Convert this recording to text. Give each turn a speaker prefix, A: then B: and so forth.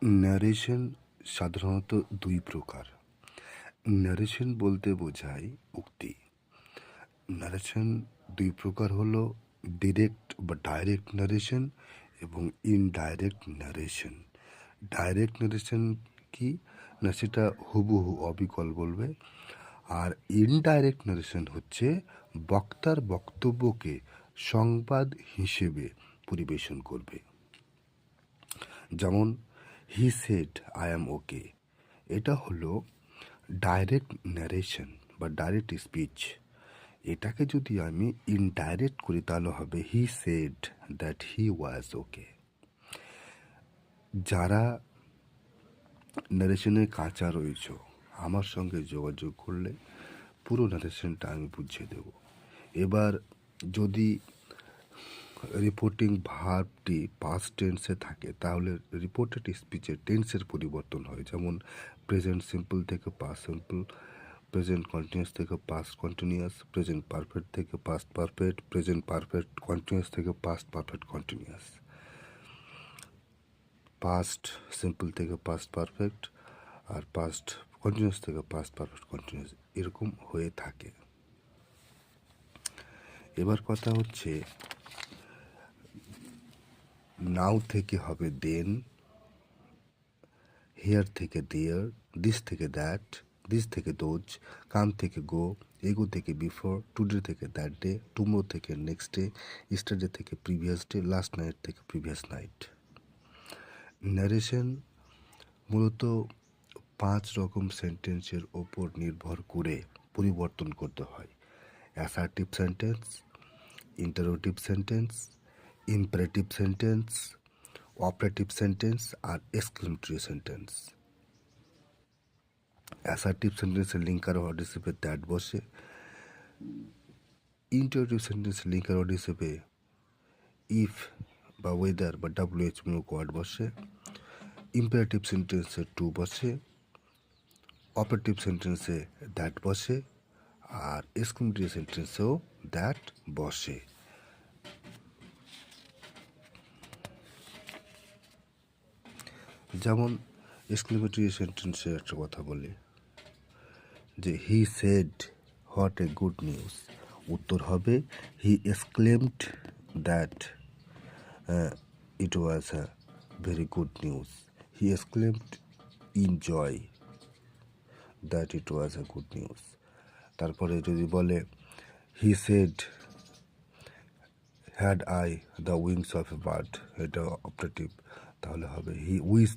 A: Narration সাধারণত দুই প্রকার। ন্যারেশন বলতে বোঝায় উক্তি। ন্যারেশন দুই প্রকার হলো ডিরেক্ট বা ডাইরেক্ট ন্যারেশন এবং ইনডাইরেক্ট ন্যারেশন। ডাইরেক্ট ন্যারেশন কি না, সেটা হুবহু অবিকল বলবে। আর ইনডাইরেক্ট ন্যারেশন হচ্ছে বক্তার বক্তব্যকে সংবাদ হিসেবে পরিবেশন করবে। যেমন হি সেড আই অ্যাম ওকে, এটা হলো ডাইরেক্ট ন্যারেশন বা ডাইরেক্ট স্পিচ। এটাকে যদি আমি ইনডাইরেক্ট করি তাহলে হবে হি সেড দ্যাট হি ওয়াজ ওকে। যারা ন্যারেশনের কাঁচা রয়েছ, আমার সঙ্গে যোগাযোগ করলে পুরো ন্যারেশনটা আমি বুঝিয়ে দেব। এবার যদি রিপোর্টিং ভার্বটি পাস্ট টেন্সে থাকে তাহলে রিপোর্টেড স্পিচের টেন্সের পরিবর্তন হয়। যেমন প্রেজেন্ট সিম্পল থেকে পাস্ট সিম্পল, প্রেজেন্ট কন্টিনিউয়াস থেকে পাস্ট কন্টিনিউয়াস, প্রেজেন্ট পারফেক্ট থেকে past perfect, present perfect continuous থেকে past perfect continuous, past simple থেকে পাস্ট পারফেক্ট, আর পাস্ট কন্টিনিউয়াস থেকে পাস্ট পারফেক্ট কন্টিনিউয়াস, এরকম হয়ে থাকে। এবার কথা হচ্ছে নাও থেকে হবে দেন, হেয়ার থেকে দেয়ার, দিস থেকে দ্যাট, দিস থেকে দোজ, কাম থেকে গো, এগো থেকে বিফোর, টুডে থেকে দ্যাট ডে, টুমোরো থেকে নেক্সট ডে, ইস্টারডে থেকে প্রিভিয়াস ডে, লাস্ট নাইট থেকে প্রিভিয়াস নাইট। ন্যারেশন মূলত 5 রকম সেন্টেন্সের ওপর নির্ভর করে পরিবর্তন করতে হয়। Assertive sentence, interrogative sentence, imperative sentence, operative sentence আর এক্সক্লেমেটরি সেন্টেন্স। অ্যাসার্টিভ সেন্টেন্সের লিঙ্কার ওয়ার্ড হিসেবে দ্যাট বসে, ইন্টারোগেটিভ সেন্টেন্সের লিঙ্কার ওয়ার্ড হিসেবে ইফ বা ওয়েদার বা WH মূলক ওয়ার্ড বসে, ইম্পারেটিভ সেন্টেন্সে টু বসে, অপারেটিভ সেন্টেন্সে দ্যাট বসে, আর এক্সক্লেমেটরি সেন্টেন্সেও দ্যাট বসে। যেমন এক্সক্লেমেটরি সেন্টেন্সে একটা কথা বলি যে he said what a good news, উত্তর হবে he exclaimed that it was a very good news, he exclaimed in joy that it was a good news. তারপরে যদি বলে he said had I the wings of a bird, এটা operative, তাহলে হবে he wish